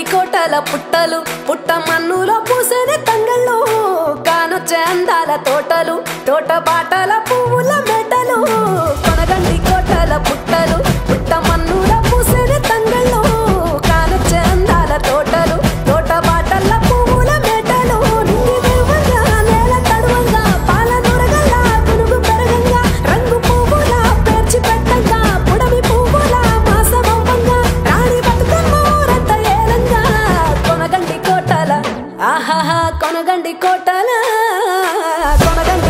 కోటల పుట్టలు పుట్ట మన్నులో పూసేనే తంగళ్ళు కానొచ్చే అందాల తోటలు తోట బాటల పువ్వుల మెటలు కొనగండి కోటల పుట్టలు పుట్ట మన్నులో పూసేనే తంగళ్ళు కానొచ్చే అందాల తోటలు తోట బాటల పువ్వుల మెటలు నింగి వెలువగా నేల తడువంగా పాల నొరగల్లా పునుగు పెరగంగా రంగు పువ్వుల పేర్చి పెట్టంగా పుడమి పువ్వుల మాసవంగా రాణి బతుకమ్మ ఊరంత ఏలంగా కొనగండి కోటల ఆహాహా కొనగండి కోటల కొనగండి